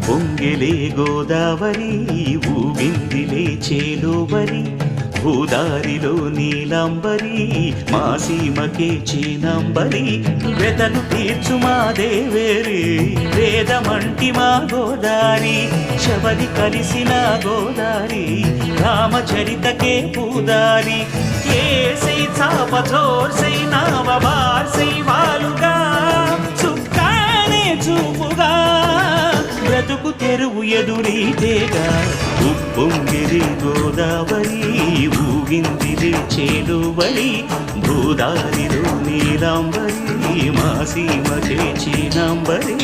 పొంగెలే గోదావరి ఊగిందిలే చేలోవరి భూదారిలో నీలంబరి మా సీమకే చీనంబరి వెతలు తీర్చు మా దేవేరి వేదమంటి మా గోదారి శబరి కలిసిన గోదారి రామచరితకే పూదారి ఏసై చాప చోర్సై నావ బార్సై వాలుగా చుక్కానే చూపుగా బ్రతుకు తెరువు ఎదురీతేగా ఉప్పొంగిరి గోదావరి ఊగిందిరి చేలువరి భూదారిలో నీలాంబరి మా సీమకే చీనాంబరి